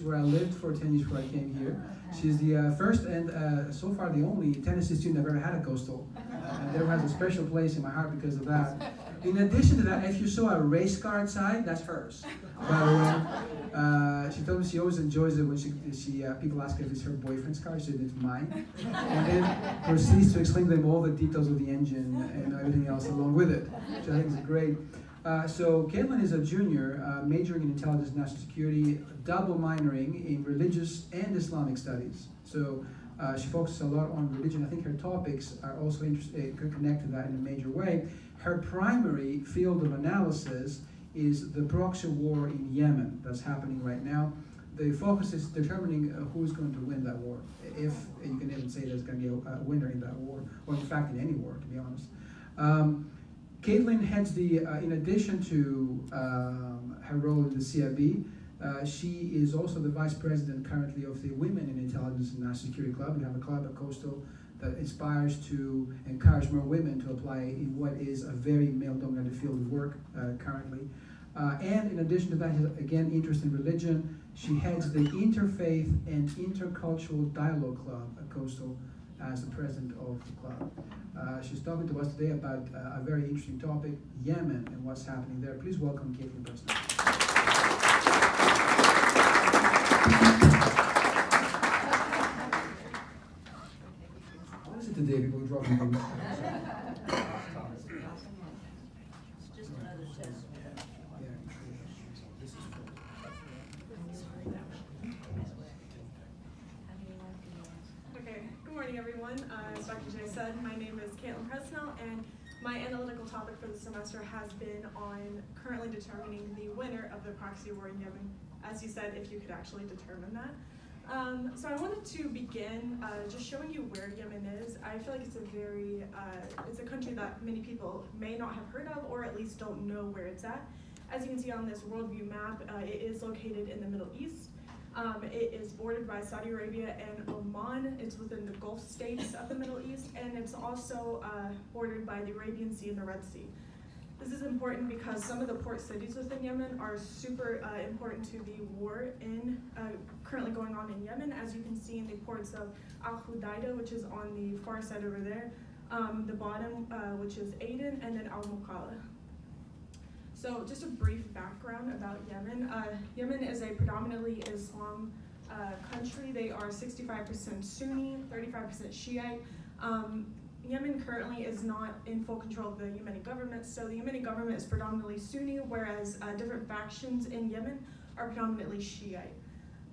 college where I lived for 10 years before I came here. She's the first and so far the only Tennessee student I've ever had at Coastal. And there has a special place in my heart because of that. In addition to that, if you saw a race car outside, that's hers. By the way, she told me she always enjoys it when people ask her if it's her boyfriend's car. She said it's mine, and then proceeds to explain to them all the details of the engine and everything else along with it, which I think is great. So Caitlin is a junior, majoring in intelligence and national security, double minoring in religious and Islamic studies. So she focuses a lot on religion. I think her topics are also connect to that in a major way. Her primary field of analysis is the proxy war in Yemen that's happening right now. The focus is determining who's going to win that war, if you can even say there's going to be a winner in that war, or in fact in any war, to be honest. Caitlin heads in addition to her role in the CIB, she is also the vice president currently of the Women in Intelligence and National Security Club. We have a club at Coastal that aspires to encourage more women to apply in what is a very male-dominated field of work currently. And in addition to that, she has, again, interest in religion. She heads the Interfaith and Intercultural Dialogue Club at Coastal as the president of the club. She's talking to us today about a very interesting topic, Yemen and what's happening there. Please welcome Caitlin Preston. What is it today? People dropping things. It's just another test. Okay, good morning everyone. As Dr. Jay said, my name is Caitlin Presnell, and my analytical topic for the semester has been on currently determining the winner of the proxy war in Yemen. As you said, if you could actually determine that. So I wanted to begin just showing you where Yemen is. I feel like it's a country that many people may not have heard of, or at least don't know where it's at. As you can see on this worldview map, it is located in the Middle East. It is bordered by Saudi Arabia and Oman. It's within the Gulf states of the Middle East, and it's also bordered by the Arabian Sea and the Red Sea. This is important because some of the port cities within Yemen are super important to the war currently going on in Yemen, as you can see in the ports of Al-Hudaida, which is on the far side over there, the bottom, which is Aden, and then Al-Muqalla. So just a brief background about Yemen. Yemen is a predominantly Islam country. They are 65% Sunni, 35% Shiite. Yemen currently is not in full control of the Yemeni government, so the Yemeni government is predominantly Sunni, whereas different factions in Yemen are predominantly Shiite.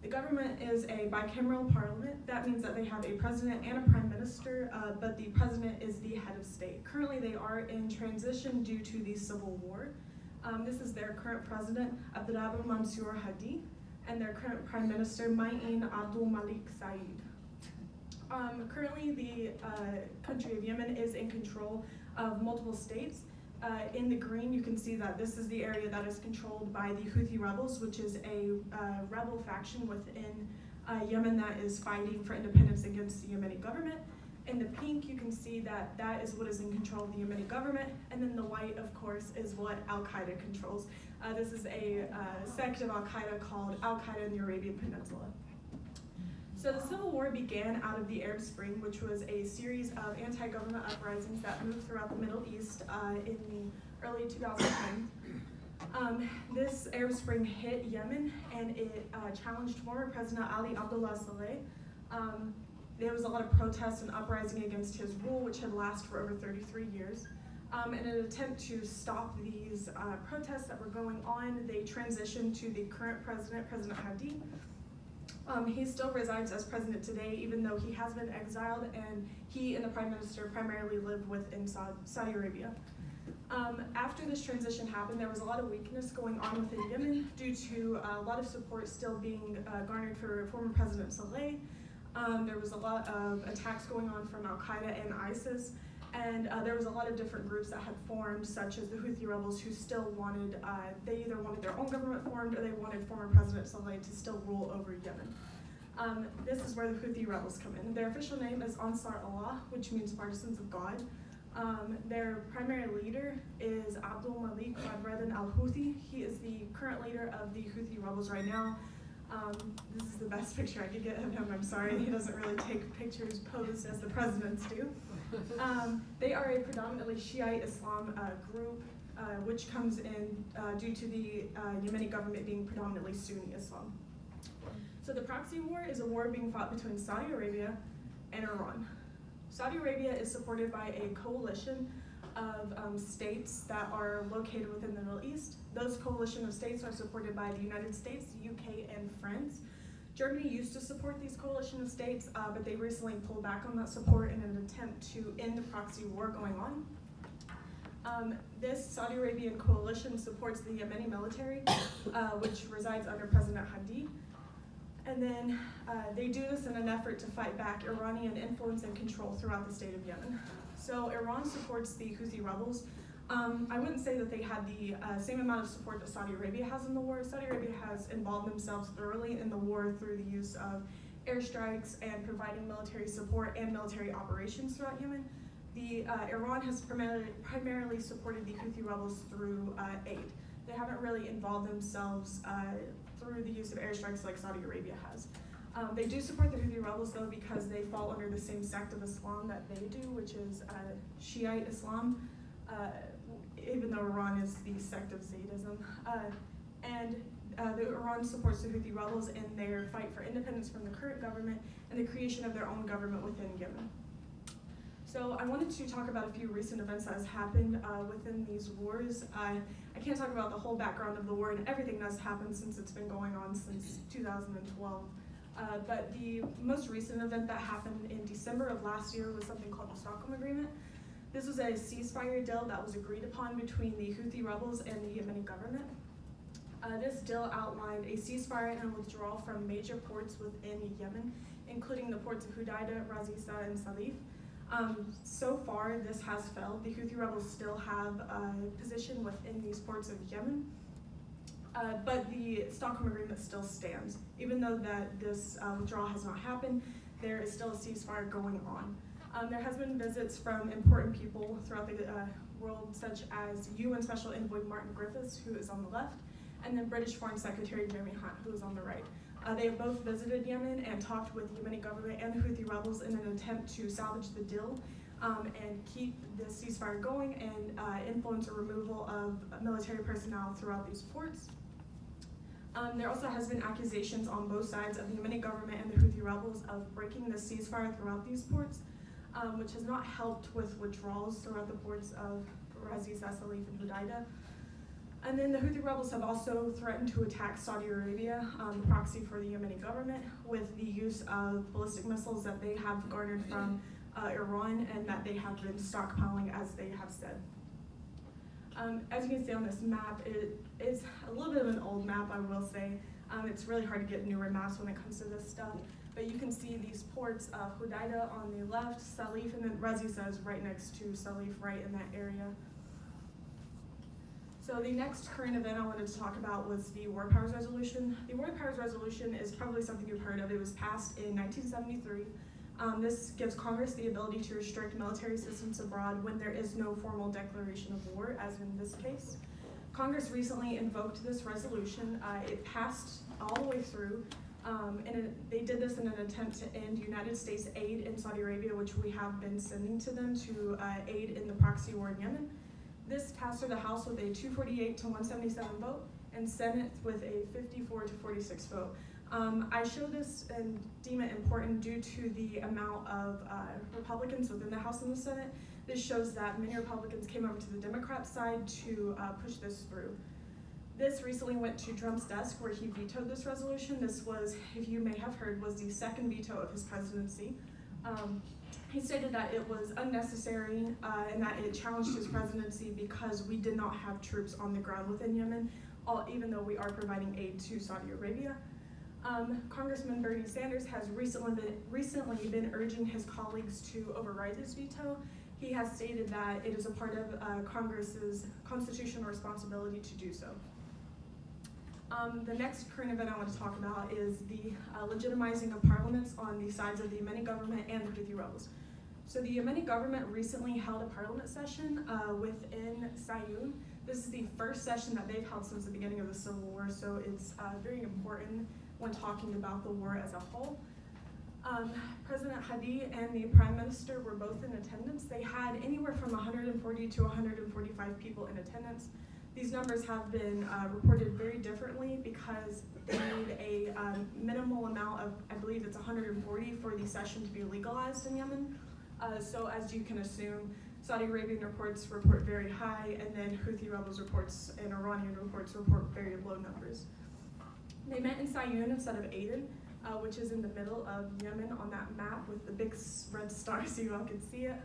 The government is a bicameral parliament. That means that they have a president and a prime minister, but the president is the head of state. Currently they are in transition due to the civil war. This is their current president, Abdullah Mansour Hadi, and their current prime minister, Ma'in Abdul Malik Saeed. Currently, the country of Yemen is in control of multiple states. In the green, you can see that this is the area that is controlled by the Houthi rebels, which is a rebel faction within Yemen that is fighting for independence against the Yemeni government. In the pink, you can see that that is what is in control of the Yemeni government, and then the white, of course, is what Al-Qaeda controls. This is a sect of Al-Qaeda called Al-Qaeda in the Arabian Peninsula. So the Civil War began out of the Arab Spring, which was a series of anti-government uprisings that moved throughout the Middle East in the early 2010s. This Arab Spring hit Yemen, and it challenged former President Ali Abdullah Saleh. There was a lot of protests and uprising against his rule, which had lasted for over 33 years. In an attempt to stop these protests that were going on, they transitioned to the current president, President Hadi. He still resides as president today, even though he has been exiled, and he and the prime minister primarily live within Saudi Arabia. After this transition happened, there was a lot of weakness going on within Yemen due to a lot of support still being garnered for former President Saleh. There was a lot of attacks going on from Al-Qaeda and ISIS, and there was a lot of different groups that had formed, such as the Houthi rebels, who still wanted, they either wanted their own government formed or they wanted former President Saleh to still rule over Yemen. This is where the Houthi rebels come in. Their official name is Ansar Allah, which means partisans of God. Their primary leader is Abdul Malik Badreddin al-Houthi. He is the current leader of the Houthi rebels right now. This the best picture I could get of him. I'm sorry, he doesn't really take pictures posed as the presidents do. They are a predominantly Shiite Islam group, which comes in due to the Yemeni government being predominantly Sunni Islam. So the proxy war is a war being fought between Saudi Arabia and Iran. Saudi Arabia is supported by a coalition of states that are located within the Middle East. Those coalition of states are supported by the United States, the UK, and France. Germany used to support these coalition of states, but they recently pulled back on that support in an attempt to end the proxy war going on. This Saudi Arabian coalition supports the Yemeni military, which resides under President Hadi. And then they do this in an effort to fight back Iranian influence and control throughout the state of Yemen. So Iran supports the Houthi rebels. I wouldn't say that they had the same amount of support that Saudi Arabia has in the war. Saudi Arabia has involved themselves thoroughly in the war through the use of airstrikes and providing military support and military operations throughout Yemen. Iran has primarily supported the Houthi rebels through aid. They haven't really involved themselves through the use of airstrikes like Saudi Arabia has. They do support the Houthi rebels though because they fall under the same sect of Islam that they do, which is Shiite Islam, even though Iran is the sect of Zaydism. Iran supports the Houthi rebels in their fight for independence from the current government and the creation of their own government within Yemen. So I wanted to talk about a few recent events that has happened within these wars. I can't talk about the whole background of the war and everything that's happened since it's been going on since 2012. But the most recent event that happened in December of last year was something called the Stockholm Agreement. This was a ceasefire deal that was agreed upon between the Houthi rebels and the Yemeni government. This deal outlined a ceasefire and withdrawal from major ports within Yemen, including the ports of Hudaydah, Razisa, and Salif. So far, this has failed. The Houthi rebels still have a position within these ports of Yemen, but the Stockholm Agreement still stands. Even though that this withdrawal has not happened, there is still a ceasefire going on. There has been visits from important people throughout the world, such as UN Special Envoy Martin Griffiths, who is on the left, and then British Foreign Secretary Jeremy Hunt, who is on the right. They have both visited Yemen and talked with the Yemeni government and the Houthi rebels in an attempt to salvage the deal and keep the ceasefire going and influence a removal of military personnel throughout these ports. There also has been accusations on both sides of the Yemeni government and the Houthi rebels of breaking the ceasefire throughout these ports, which has not helped with withdrawals throughout the ports of Razisa, Salif, and Hudaydah. And then the Houthi rebels have also threatened to attack Saudi Arabia, proxy for the Yemeni government, with the use of ballistic missiles that they have garnered from Iran and that they have been stockpiling, as they have said. As you can see on this map, it is a little bit of an old map, I will say. It's really hard to get newer maps when it comes to this stuff. But you can see these ports of Hudaydah on the left, Salif, and then Razisa is right next to Salif, right in that area. So the next current event I wanted to talk about was the War Powers Resolution. The War Powers Resolution is probably something you've heard of. It was passed in 1973. This gives Congress the ability to restrict military assistance abroad when there is no formal declaration of war, as in this case. Congress recently invoked this resolution. It passed all the way through, and they did this in an attempt to end United States aid in Saudi Arabia, which we have been sending to them to aid in the proxy war in Yemen. This passed through the House with a 248 to 177 vote, and Senate with a 54 to 46 vote. I show this and deem it important due to the amount of Republicans within the House and the Senate. This shows that many Republicans came over to the Democrat side to push this through. This recently went to Trump's desk where he vetoed this resolution. This was, if you may have heard, was the second veto of his presidency. He stated that it was unnecessary and that it challenged his presidency because we did not have troops on the ground within Yemen, even though we are providing aid to Saudi Arabia. Congressman Bernie Sanders has recently been urging his colleagues to override this veto. He has stated that it is a part of Congress's constitutional responsibility to do so. The next current event I want to talk about is the legitimizing of parliaments on the sides of the Yemeni government and the Houthi rebels. So the Yemeni government recently held a parliament session within Sayoun. This is the first session that they've held since the beginning of the Civil War, so it's very important when talking about the war as a whole. President Hadi and the Prime Minister were both in attendance. They had anywhere from 140 to 145 people in attendance. These numbers have been reported very differently because they need a minimal amount of, I believe it's 140 for the session to be legalized in Yemen. So as you can assume, Saudi Arabian reports report very high, and then Houthi rebels reports and Iranian reports report very low numbers. They met in Sayun instead of Aden, which is in the middle of Yemen on that map with the big red star so you all can see it.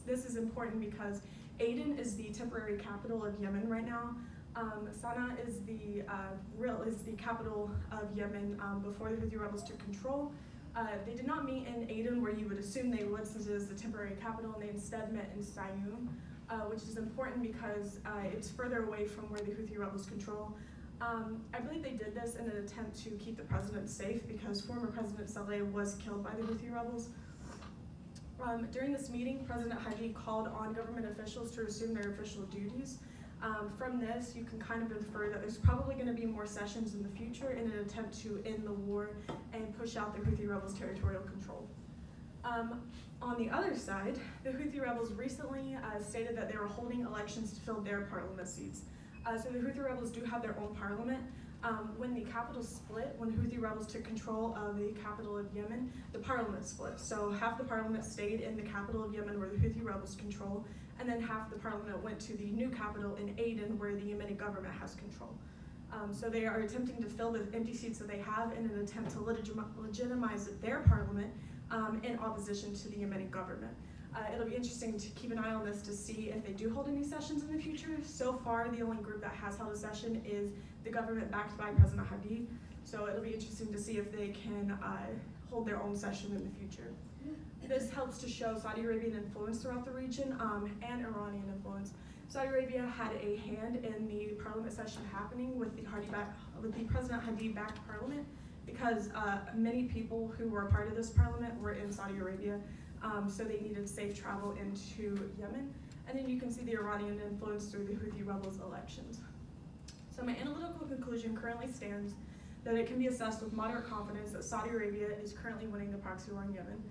This is important because Aden is the temporary capital of Yemen right now. Sana'a is the capital of Yemen before the Houthi rebels took control. They did not meet in Aden where you would assume they would, since it is the temporary capital, and they instead met in Sayun, which is important because it's further away from where the Houthi rebels control. I believe they did this in an attempt to keep the president safe because former President Saleh was killed by the Houthi rebels. During this meeting, President Hadi called on government officials to resume their official duties. From this, you can kind of infer that there's probably going to be more sessions in the future in an attempt to end the war and push out the Houthi rebels' territorial control. On the other side, the Houthi rebels recently stated that they were holding elections to fill their parliament seats. So the Houthi rebels do have their own parliament. When the capital split, when the Houthi rebels took control of the capital of Yemen, the parliament split. So half the parliament stayed in the capital of Yemen where the Houthi rebels control, and then half the parliament went to the new capital in Aden where the Yemeni government has control. So they are attempting to fill the empty seats that they have in an attempt to legitimize their parliament in opposition to the Yemeni government. It'll be interesting to keep an eye on this to see if they do hold any sessions in the future. So far, the only group that has held a session is the government backed by President Hadi. So it'll be interesting to see if they can hold their own session in the future. This helps to show Saudi Arabian influence throughout the region and Iranian influence. Saudi Arabia had a hand in the parliament session happening with the President Hadi-backed parliament because many people who were a part of this parliament were in Saudi Arabia. So they needed safe travel into Yemen. And then you can see the Iranian influence through the Houthi rebels' elections. So my analytical conclusion currently stands that it can be assessed with moderate confidence that Saudi Arabia is currently winning the proxy war in Yemen.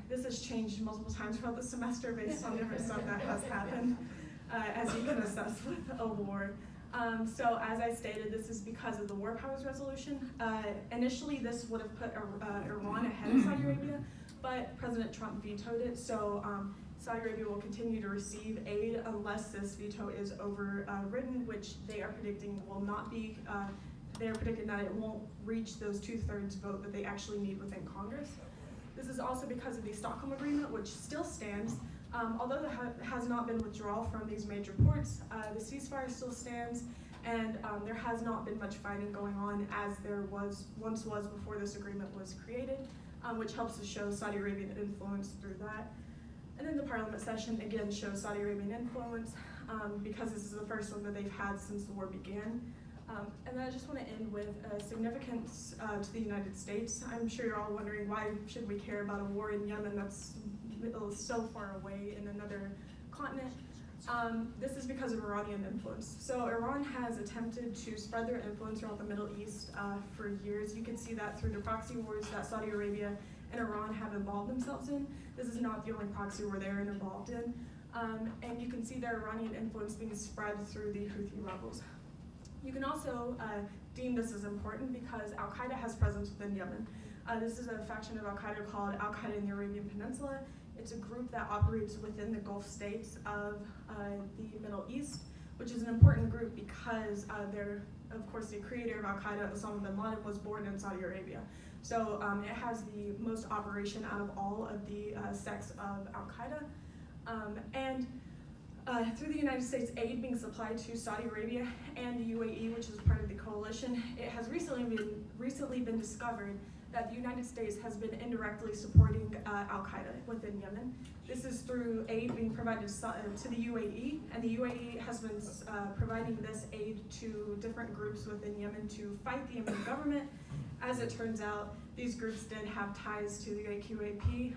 This has changed multiple times throughout the semester based on different stuff that has happened, as you can assess with a war. So as I stated, this is because of the War Powers Resolution. Initially, this would have put Iran ahead of Saudi Arabia, but President Trump vetoed it, so Saudi Arabia will continue to receive aid unless this veto is overridden, which they are predicting will not be. They are predicting that it won't reach those 2/3 vote that they actually need within Congress. This is also because of the Stockholm Agreement, which still stands. Although there has not been withdrawal from these major ports, the ceasefire still stands, and there has not been much fighting going on as there once was before this agreement was created, which helps to show Saudi Arabian influence through that. And then the parliament session again shows Saudi Arabian influence because this is the first one that they've had since the war began. And then I just want to end with significance to the United States. I'm sure you're all wondering, why should we care about a war in Yemen that's so far away in another continent? This is because of Iranian influence. So Iran has attempted to spread their influence throughout the Middle East for years. You can see that through the proxy wars that Saudi Arabia and Iran have involved themselves in. This is not the only proxy war they're involved in. And you can see their Iranian influence being spread through the Houthi rebels. You can also deem this as important because Al-Qaeda has presence within Yemen. This is a faction of Al-Qaeda called Al-Qaeda in the Arabian Peninsula. It's a group that operates within the Gulf states of the Middle East, which is an important group because of course, the creator of Al-Qaeda, Osama bin Laden, was born in Saudi Arabia. So it has the most operation out of all of the sects of Al-Qaeda. Through the United States aid being supplied to Saudi Arabia and the UAE, which is part of the coalition, it has recently been discovered that the United States has been indirectly supporting Al-Qaeda within Yemen. This is through aid being provided to the UAE, and the UAE has been providing this aid to different groups within Yemen to fight the Yemeni government. As it turns out, these groups did have ties to the QAP.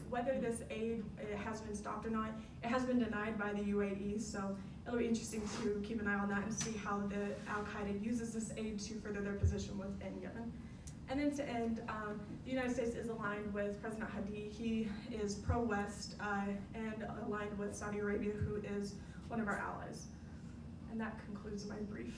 Whether this aid has been stopped or not, it has been denied by the UAE, so it'll be interesting to keep an eye on that and see how the Al-Qaeda uses this aid to further their position within Yemen. And then to end, the United States is aligned with President Hadi. He is pro-West and aligned with Saudi Arabia, who is one of our allies. And that concludes my brief.